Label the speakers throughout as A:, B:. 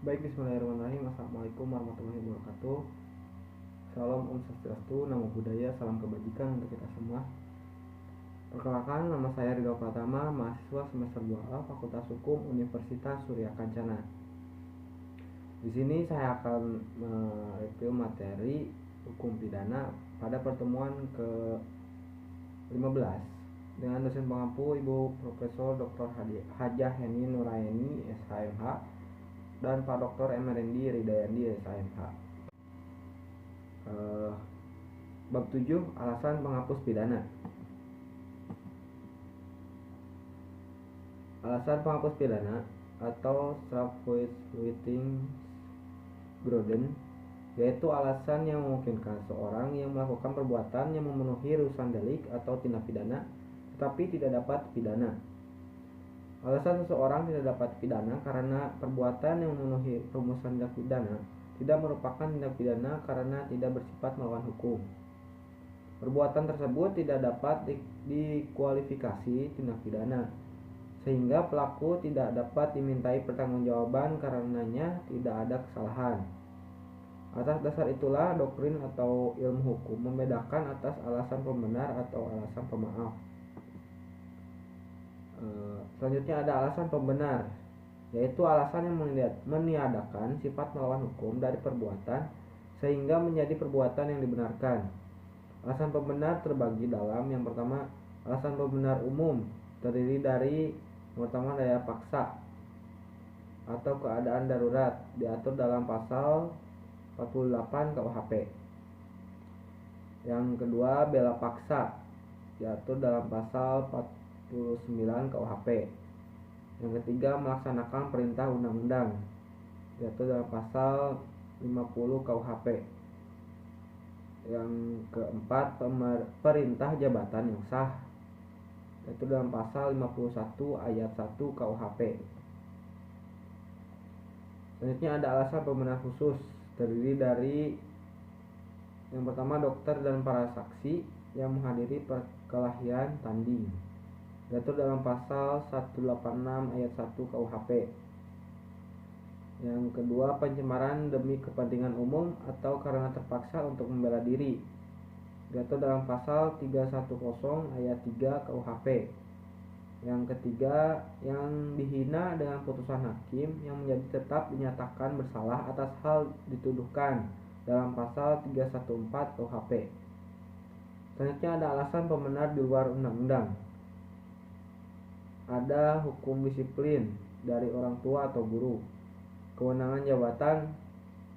A: Baik, bismillahirrahmanirrahim. Assalamualaikum warahmatullahi wabarakatuh. Salam Om Swastiastu, Namo Buddhaya, salam kebajikan untuk kita semua. Perkenalkan, nama saya Ridho Pratama, mahasiswa semester 2A Fakultas Hukum Universitas Surya Kencana. Di sini saya akan mereview materi hukum pidana pada pertemuan ke-15 dengan dosen pengampu Ibu Profesor Dr. Hajah Heni Nuraini SHMH dan Pak Dr. Emerendi Ridayandi SHMH. Bab 7, alasan penghapus pidana. Alasan penghapus pidana atau strafverschluiting gronden yaitu alasan yang memungkinkan seorang yang melakukan perbuatan yang memenuhi rujukan delik atau tindak pidana tetapi tidak dapat pidana. Alasan seseorang tidak dapat pidana karena perbuatan yang memenuhi rumusan tindak pidana tidak merupakan tindak pidana karena tidak bersifat melawan hukum. Perbuatan tersebut tidak dapat dikualifikasi tindak pidana, sehingga pelaku tidak dapat dimintai pertanggungjawaban karenanya tidak ada kesalahan. Atas dasar itulah doktrin atau ilmu hukum membedakan atas alasan pembenar atau alasan pemaaf. Selanjutnya ada alasan pembenar, yaitu alasan yang meniadakan sifat melawan hukum dari perbuatan sehingga menjadi perbuatan yang dibenarkan. Alasan pembenar terbagi dalam yang pertama, alasan pembenar umum terdiri dari yang pertama daya paksa atau keadaan darurat diatur dalam pasal 48 KUHP. Yang kedua, bela paksa diatur dalam pasal 49 KUHP. Yang ketiga, melaksanakan perintah undang-undang diatur dalam pasal 50 KUHP. Yang keempat, perintah jabatan yang sah diatur dalam pasal 51 ayat 1 KUHP. Selanjutnya ada alasan pembenar khusus terdiri dari yang pertama, dokter dan para saksi yang menghadiri perkelahian tanding diatur dalam pasal 186 ayat 1 KUHP. Yang kedua, pencemaran demi kepentingan umum atau karena terpaksa untuk membela diri diatur dalam pasal 310 ayat 3 KUHP. Yang ketiga, yang dihina dengan putusan hakim yang menjadi tetap dinyatakan bersalah atas hal dituduhkan dalam pasal 314 KUHP. Selanjutnya ada alasan pembenar di luar undang-undang. Ada hukum disiplin dari orang tua atau guru, kewenangan jabatan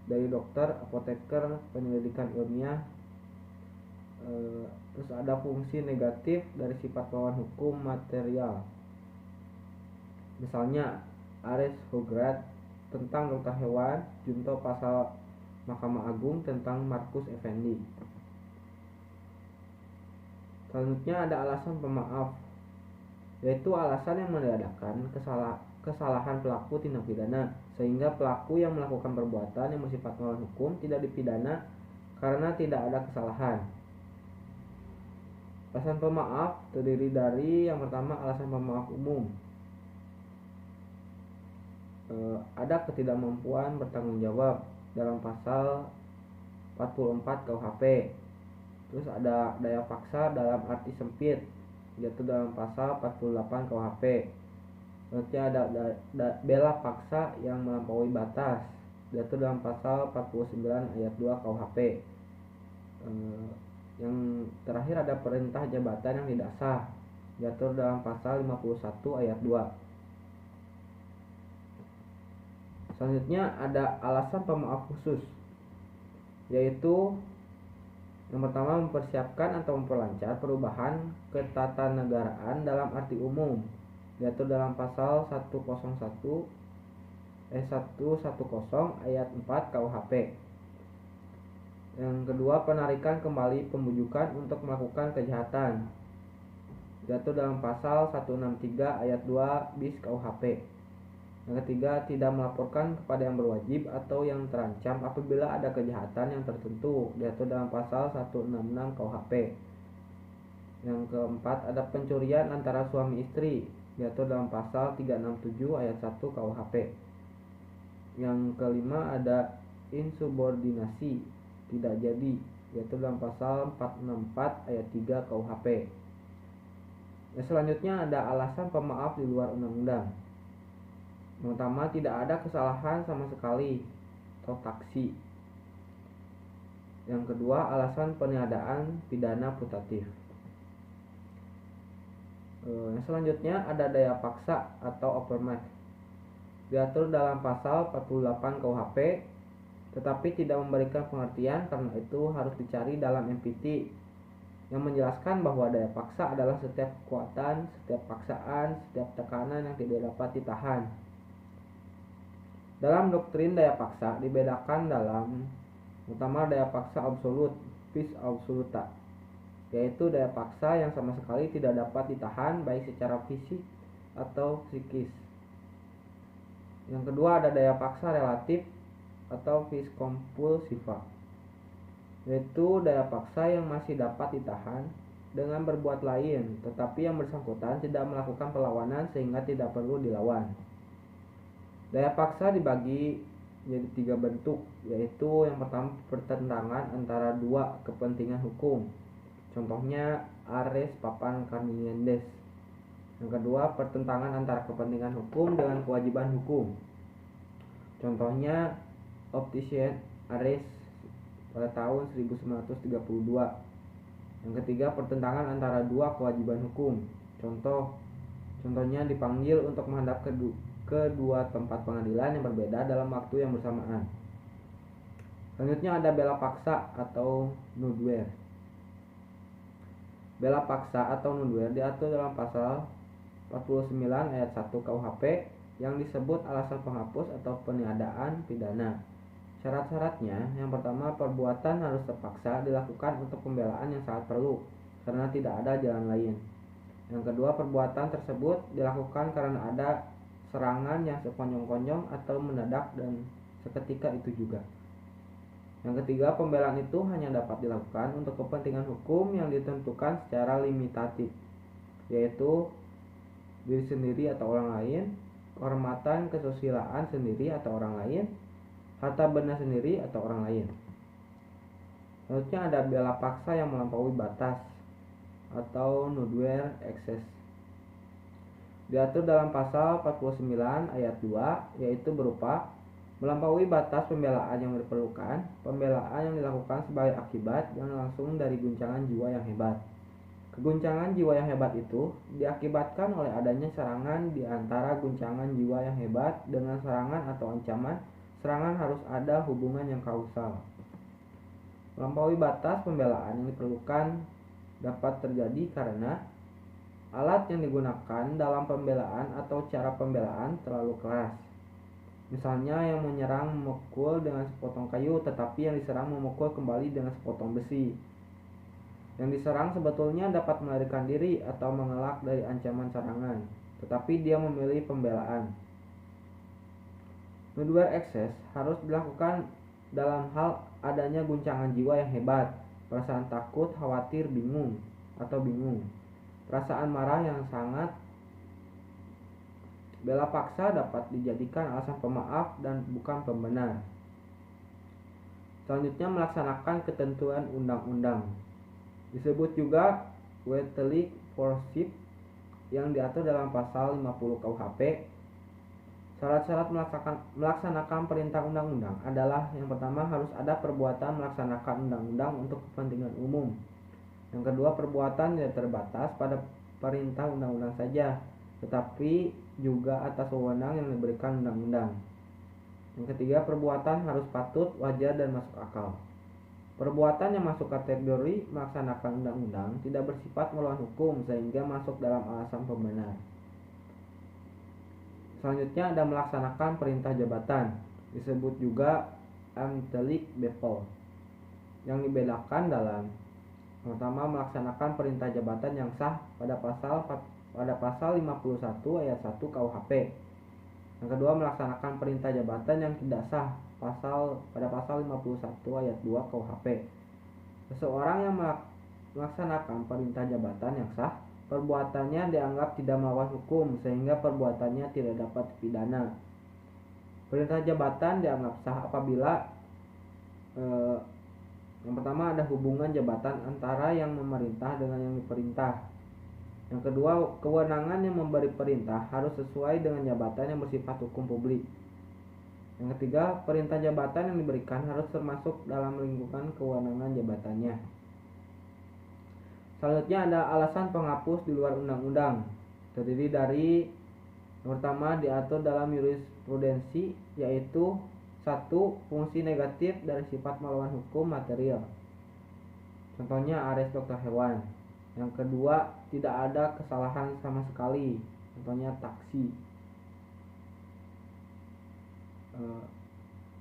A: dari dokter, apoteker, penyelidikan ilmiah, terus ada fungsi negatif dari sifat melawan hukum material. Misalnya Ares Hograt tentang dokter hewan, junto pasal Mahkamah Agung tentang Markus Effendi. Selanjutnya ada alasan pemaaf, yaitu alasan yang meniadakan kesalahan pelaku tindak pidana sehingga pelaku yang melakukan perbuatan yang bersifat melawan hukum tidak dipidana karena tidak ada kesalahan. Alasan pemaaf terdiri dari yang pertama, alasan pemaaf umum. Ada ketidakmampuan bertanggung jawab dalam pasal 44 KUHP. Terus ada daya paksa dalam arti sempit yaitu dalam pasal 48 KUHP. Selanjutnya ada bela paksa yang melampaui batas yaitu dalam pasal 49 ayat 2 KUHP. Yang terakhir ada perintah jabatan yang tidak sah diatur dalam pasal 51 ayat 2. Selanjutnya ada alasan pemaaf khusus, yaitu yang pertama, mempersiapkan atau memperlancar perubahan ketatanegaraan dalam arti umum diatur dalam pasal 110 ayat 4 KUHP. Yang kedua, penarikan kembali pembujukan untuk melakukan kejahatan diatur dalam pasal 163 ayat 2 bis KUHP. Yang ketiga, tidak melaporkan kepada yang berwajib atau yang terancam apabila ada kejahatan yang tertentu diatur dalam pasal 166 KUHP. Yang keempat, ada pencurian antara suami istri diatur dalam pasal 367 ayat 1 KUHP. Yang kelima ada insubordinasi, tidak jadi, yaitu dalam pasal 464 ayat 3 KUHP. Yang selanjutnya ada alasan pemaaf di luar undang-undang. Yang pertama, tidak ada kesalahan sama sekali atau taksi. Yang kedua, alasan peniadaan pidana putatif. Yang selanjutnya ada daya paksa atau overmatch, diatur dalam pasal 48 KUHP, tetapi tidak memberikan pengertian, karena itu harus dicari dalam MPT yang menjelaskan bahwa daya paksa adalah setiap kekuatan, setiap paksaan, setiap tekanan yang tidak dapat ditahan. Dalam doktrin daya paksa dibedakan dalam utama daya paksa absolut, vis absoluta, yaitu daya paksa yang sama sekali tidak dapat ditahan baik secara fisik atau psikis. Yang kedua ada daya paksa relatif atau vis compulsiva, yaitu daya paksa yang masih dapat ditahan dengan berbuat lain, tetapi yang bersangkutan tidak melakukan perlawanan sehingga tidak perlu dilawan. Daya paksa dibagi menjadi 3 bentuk, yaitu yang pertama pertentangan antara dua kepentingan hukum. Contohnya res papan carnienses. Yang kedua, pertentangan antara kepentingan hukum dengan kewajiban hukum. Contohnya optician arrest pada tahun 1932. Yang ketiga, pertentangan antara dua kewajiban hukum. Contohnya dipanggil untuk menghadap kedua tempat pengadilan yang berbeda dalam waktu yang bersamaan. Selanjutnya ada bela paksa atau nudwear. Bela paksa atau nudwear diatur dalam pasal 49 ayat 1 KUHP yang disebut alasan penghapus atau peniadaan pidana. Syarat-syaratnya, yang pertama, perbuatan harus terpaksa dilakukan untuk pembelaan yang sangat perlu karena tidak ada jalan lain. Yang kedua, perbuatan tersebut dilakukan karena ada serangan yang sekonyong-konyong atau mendadak dan seketika itu juga. Yang ketiga, pembelaan itu hanya dapat dilakukan untuk kepentingan hukum yang ditentukan secara limitatif, yaitu diri sendiri atau orang lain, kehormatan kesusilaan sendiri atau orang lain, harta benda sendiri atau orang lain. Selanjutnya ada bela paksa yang melampaui batas atau nudwear excess. Diatur dalam pasal 49 ayat 2, yaitu berupa melampaui batas pembelaan yang diperlukan, pembelaan yang dilakukan sebagai akibat yang langsung dari guncangan jiwa yang hebat. Keguncangan jiwa yang hebat itu diakibatkan oleh adanya serangan di antara guncangan jiwa yang hebat dengan serangan atau ancaman. Serangan harus ada hubungan yang kausal. Melampaui batas pembelaan yang diperlukan dapat terjadi karena alat yang digunakan dalam pembelaan atau cara pembelaan terlalu keras. Misalnya yang menyerang memukul dengan sepotong kayu, tetapi yang diserang memukul kembali dengan sepotong besi. Yang diserang sebetulnya dapat melarikan diri atau mengelak dari ancaman serangan, tetapi dia memilih pembelaan. Nudwear excess harus dilakukan dalam hal adanya guncangan jiwa yang hebat, perasaan takut, khawatir, bingung, perasaan marah yang sangat. Bela paksa dapat dijadikan alasan pemaaf dan bukan pembenar. Selanjutnya, melaksanakan ketentuan undang-undang. Disebut juga wrongful forcible yang diatur dalam pasal 50 KUHP. Syarat-syarat melaksanakan perintah undang-undang adalah yang pertama, harus ada perbuatan melaksanakan undang-undang untuk kepentingan umum. Yang kedua, perbuatan tidak terbatas pada perintah undang-undang saja, tetapi juga atas wewenang yang diberikan undang-undang. Yang ketiga, perbuatan harus patut, wajar, dan masuk akal. Perbuatan yang masuk kategori melaksanakan undang-undang tidak bersifat melawan hukum sehingga masuk dalam alasan pembenar. Selanjutnya ada melaksanakan perintah jabatan, disebut juga amtelike bevel, yang dibedakan dalam pertama, melaksanakan perintah jabatan yang sah pada pasal 51 ayat 1 KUHP. Yang kedua, melaksanakan perintah jabatan yang tidak sah pada pasal 51 ayat 2 KUHP. Seseorang yang melaksanakan perintah jabatan yang sah, perbuatannya dianggap tidak melawan hukum sehingga perbuatannya tidak dapat dipidana. Perintah jabatan dianggap sah apabila yang pertama ada hubungan jabatan antara yang memerintah dengan yang diperintah. Yang kedua, kewenangan yang memberi perintah harus sesuai dengan jabatan yang bersifat hukum publik. Yang ketiga, perintah jabatan yang diberikan harus termasuk dalam lingkungan kewenangan jabatannya. Selanjutnya ada alasan penghapus di luar undang-undang. Terdiri dari yang pertama diatur dalam jurisprudensi, yaitu 1. Fungsi negatif dari sifat melawan hukum material. Contohnya ares dokter hewan. Yang kedua, tidak ada kesalahan sama sekali. Contohnya taksi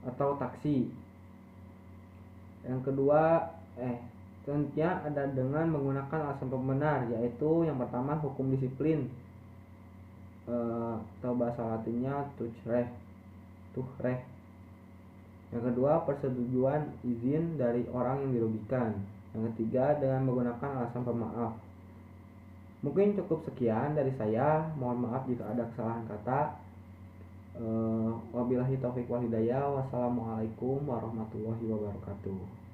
A: atau taksi. Yang kedua, selanjutnya ada dengan menggunakan alasan pembenar, yaitu yang pertama hukum disiplin atau bahasa latinnya tuhreh. Yang kedua, persetujuan izin dari orang yang dirugikan. Yang ketiga, dengan menggunakan alasan pemaaf. Mungkin cukup sekian dari saya. Mohon maaf jika ada kesalahan kata. Wabillahi taufiq wal hidayah. Wassalamualaikum warahmatullahi wabarakatuh.